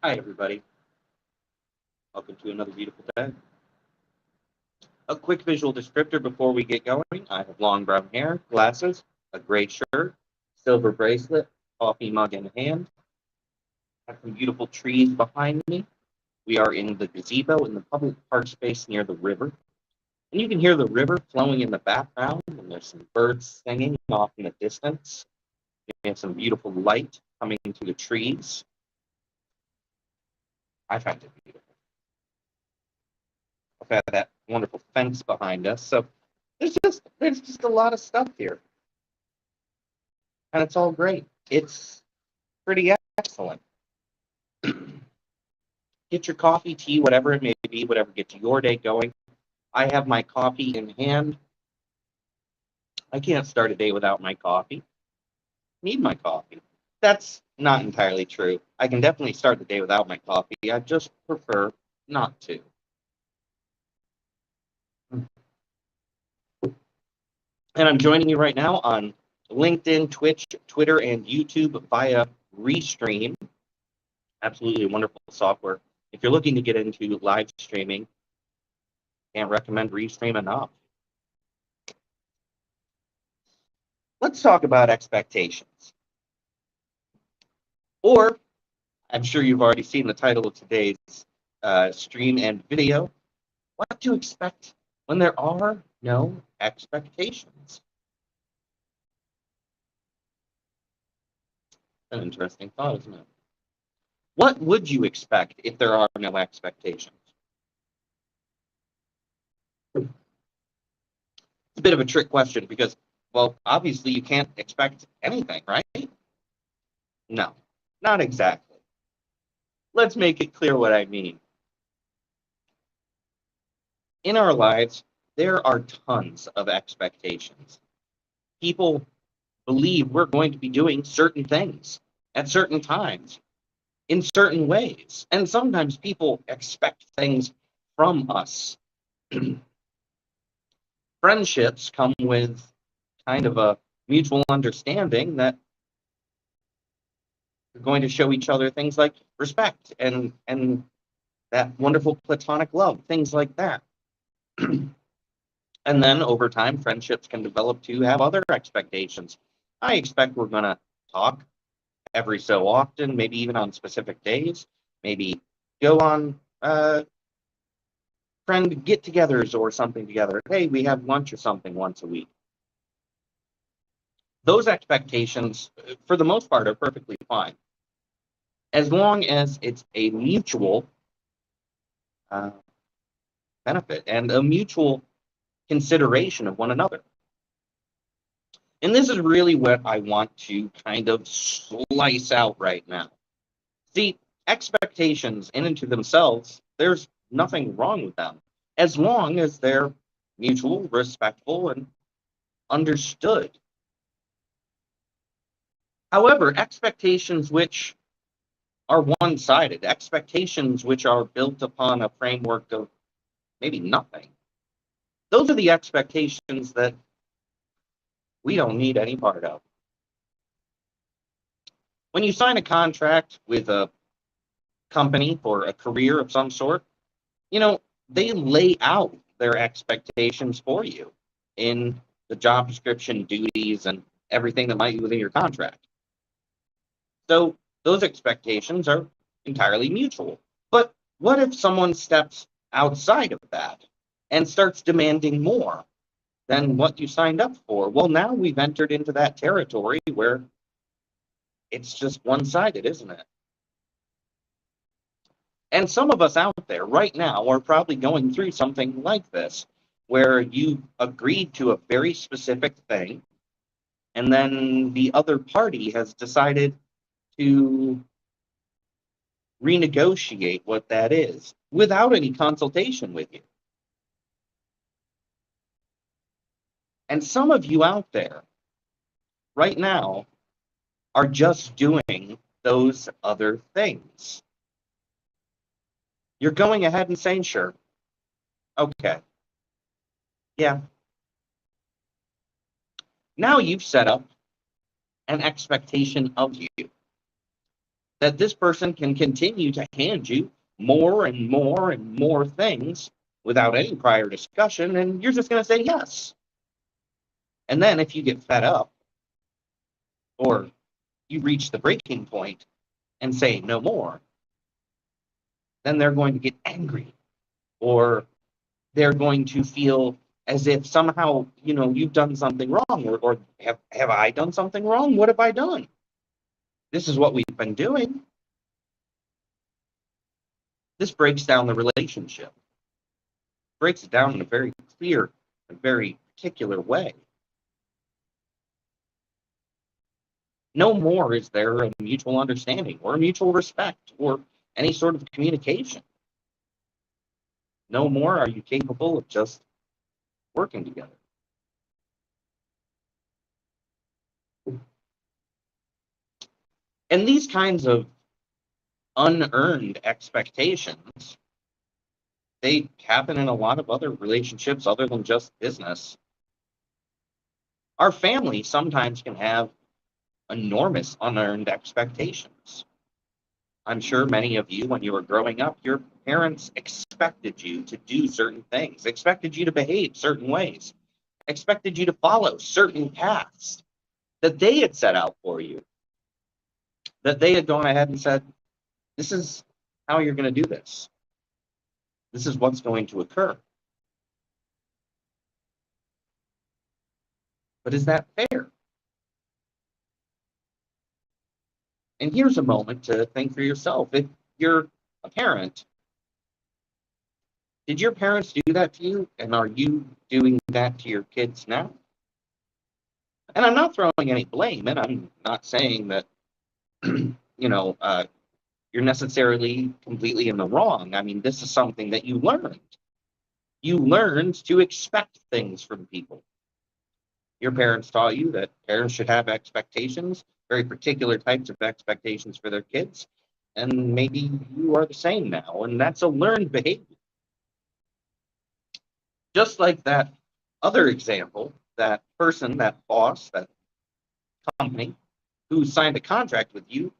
Hi, everybody. Welcome to another beautiful day. A quick visual descriptor before we get going. I have long brown hair, glasses, a gray shirt, silver bracelet, coffee mug in hand. I have some beautiful trees behind me. We are in the gazebo in the public park space near the river. And you can hear the river flowing in the background, and there's some birds singing off in the distance. We have some beautiful light coming through the trees. I find it beautiful. I've had that wonderful fence behind us. So there's just a lot of stuff here. And it's all great. It's pretty excellent. Get your coffee, tea, whatever it may be, whatever gets your day going. I have my coffee in hand. I can't start a day without my coffee. Need my coffee. That's not entirely true. I can definitely start the day without my coffee. I just prefer not to. And I'm joining you right now on LinkedIn, Twitch, Twitter, and YouTube via Restream. Absolutely wonderful software. If you're looking to get into live streaming, can't recommend Restream enough. Let's talk about expectations. Or, I'm sure you've already seen the title of today's stream and video, what to expect when there are no expectations. An interesting thought, isn't it? What would you expect if there are no expectations? It's a bit of a trick question because, well, obviously you can't expect anything, right? No, not exactly. Let's make it clear what I mean. In our lives, there are tons of expectations. People believe we're going to be doing certain things at certain times in certain ways. And sometimes people expect things from us. Friendships come with kind of a mutual understanding that we're going to show each other things like respect and that wonderful platonic love, things like that. And then over time, friendships can develop to have other expectations. I expect we're going to talk every so often, maybe even on specific days, maybe go on friend get-togethers or something together. Hey, we have lunch or something once a week. Those expectations, for the most part, are perfectly fine, as long as it's a mutual benefit and a mutual consideration of one another. And this is really what I want to kind of slice out right now. See, expectations in and to themselves, there's nothing wrong with them, as long as they're mutual, respectful, and understood. However, expectations which are one-sided, expectations which are built upon a framework of maybe nothing, those are the expectations that we don't need any part of. When you sign a contract with a company for a career of some sort, they lay out their expectations for you in the job description, duties, and everything that might be within your contract. So those expectations are entirely mutual. But what if someone steps outside of that and starts demanding more than what you signed up for? Well, now we've entered into that territory where it's just one-sided, isn't it? And some of us out there right now are probably going through something like this, where you agreed to a very specific thing, and then the other party has decided to renegotiate what that is without any consultation with you. And some of you out there right now are just doing those other things. You're going ahead and saying, sure, okay, yeah. Now you've set up an expectation of you. that this person can continue to hand you more and more and more things without any prior discussion, and you're just going to say yes. And then if you get fed up or you reach the breaking point and say no more, then they're going to get angry, or they're going to feel as if somehow, you've done something wrong, or have I done something wrong? What have I done? This is what we've been doing. This breaks down the relationship, breaks it down in a very clear and very particular way. No more is there a mutual understanding or a mutual respect or any sort of communication. No more are you capable of just working together. And these kinds of unearned expectations, they happen in a lot of other relationships other than just business. Our family sometimes can have enormous unearned expectations. I'm sure many of you, when you were growing up, your parents expected you to do certain things, expected you to behave certain ways, expected you to follow certain paths that they had set out for you, that they had gone ahead and said, this is how you're going to do this. This is what's going to occur. But is that fair? And here's a moment to think for yourself. If you're a parent, did your parents do that to you? And are you doing that to your kids now? And I'm not throwing any blame, and I'm not saying that, you're necessarily completely in the wrong. I mean, this is something that you learned. You learned to expect things from people. Your parents taught you that parents should have expectations, very particular types of expectations for their kids. And maybe you are the same now, and that's a learned behavior. Just like that other example, that person, that boss, that company who signed a contract with you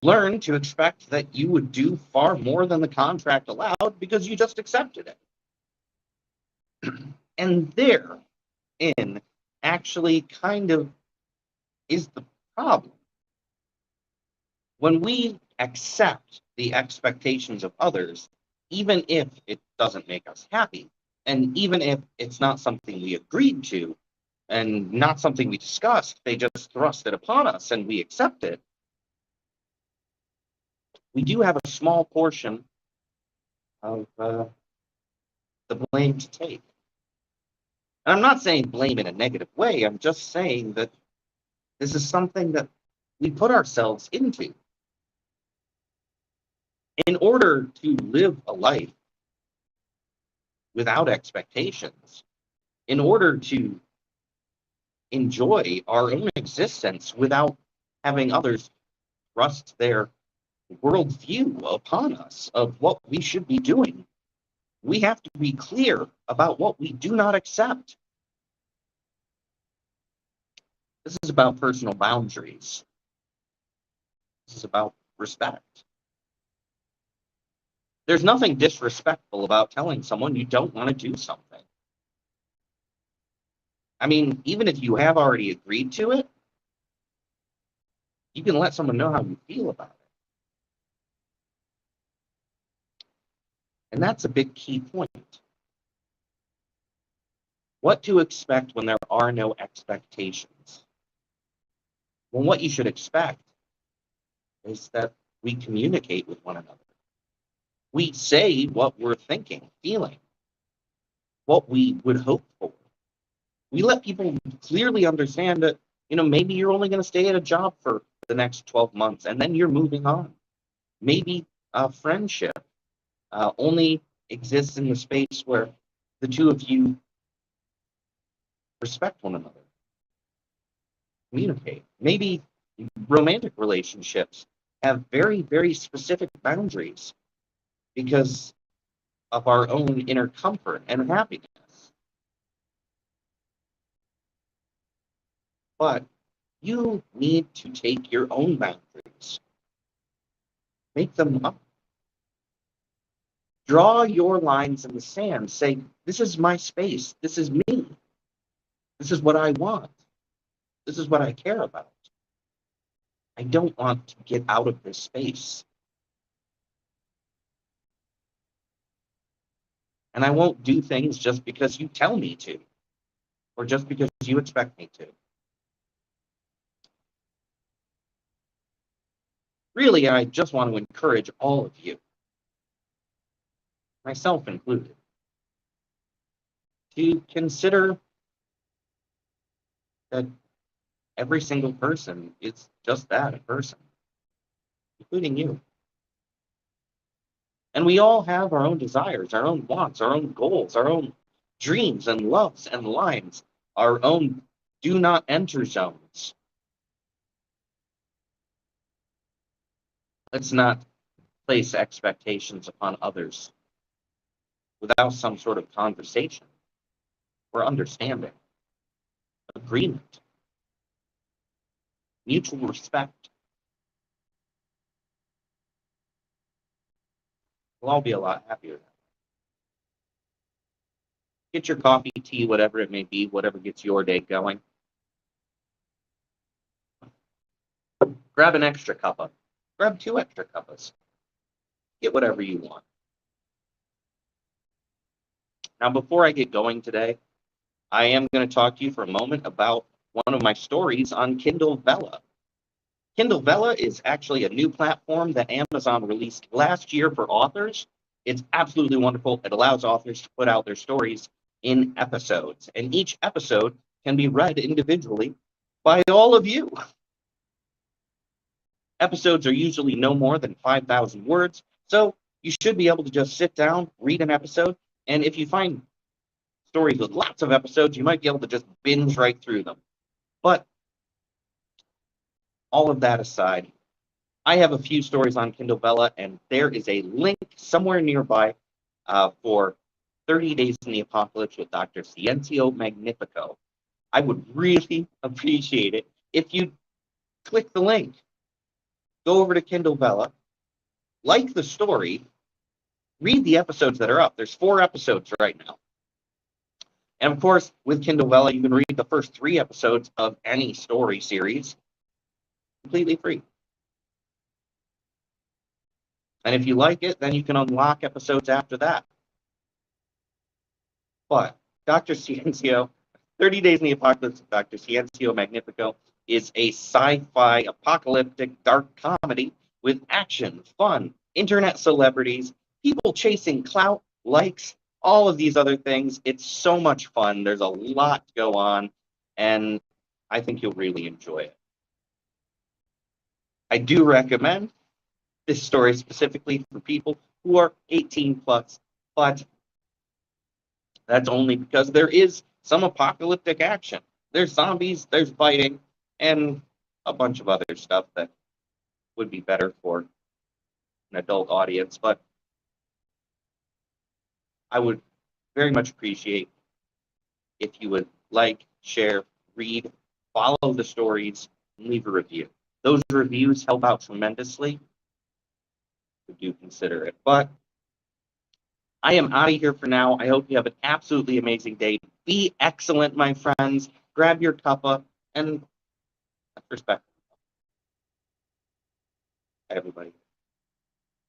learned to expect that you would do far more than the contract allowed because you just accepted it. And therein actually kind of is the problem. When we accept the expectations of others, even if it doesn't make us happy, and even if it's not something we agreed to and not something we discussed, they just thrust it upon us and we accept it, we do have a small portion of the blame to take. And I'm not saying blame in a negative way. I'm just saying that this is something that we put ourselves into. In order to live a life without expectations, in order to enjoy our own existence without having others thrust their worldview upon us of what we should be doing, we have to be clear about what we do not accept. This is about personal boundaries. This is about respect. There's nothing disrespectful about telling someone you don't want to do something. I mean, even if you have already agreed to it, you can let someone know how you feel about it. And that's a big key point. What to expect when there are no expectations? Well, what you should expect is that we communicate with one another. We say what we're thinking, feeling, what we would hope for. We let people clearly understand that, maybe you're only going to stay at a job for the next 12 months and then you're moving on. Maybe a friendship only exists in the space where the two of you respect one another, communicate. Maybe romantic relationships have very, very specific boundaries because of our own inner comfort and happiness. But you need to take your own boundaries. Make them up. Draw your lines in the sand. Say, this is my space. This is me. This is what I want. This is what I care about. I don't want to get out of this space. And I won't do things just because you tell me to, or just because you expect me to. Really, I just want to encourage all of you, myself included, to consider that every single person is just that, a person, including you. And we all have our own desires, our own wants, our own goals, our own dreams and loves and lines, our own do not enter zones. Let's not place expectations upon others without some sort of conversation or understanding, agreement, mutual respect. We'll all be a lot happier. Get your coffee, tea, whatever it may be, whatever gets your day going. Grab an extra cuppa. Grab 2 extra cuppas. Get whatever you want. Now, before I get going today, I am going to talk to you for a moment about one of my stories on Kindle Vella. Kindle Vella is actually a new platform that Amazon released last year for authors. It's absolutely wonderful. It allows authors to put out their stories in episodes, and each episode can be read individually by all of you. Episodes are usually no more than 5,000 words, so you should be able to just sit down, read an episode, and if you find stories with lots of episodes, you might be able to just binge right through them. But all of that aside, I have a few stories on Kindle Vella, and there is a link somewhere nearby for 30 Days in the Apocalypse with Dr. Sciencio Magnifico. I would really appreciate it if you click the link, go over to Kindle Vella, like the story, read the episodes that are up. There's 4 episodes right now. And of course, with Kindle Vella, you can read the first 3 episodes of any story series completely free. And if you like it, then you can unlock episodes after that. But Dr. Sciencio, 30 Days in the Apocalypse with Dr. Sciencio Magnifico is a sci-fi apocalyptic dark comedy with action, fun, internet celebrities, people chasing clout, likes, all of these other things. It's so much fun. There's a lot to go on, and I think you'll really enjoy it. I do recommend this story specifically for people who are 18 plus, but that's only because there is some apocalyptic action. There's zombies, there's fighting, and a bunch of other stuff that would be better for an adult audience. But I would very much appreciate if you would like, share, read, follow the stories, and leave a review. Those reviews help out tremendously. Do consider it. But I am out of here for now. I hope you have an absolutely amazing day. Be excellent, my friends. Grab your cuppa and respect everybody.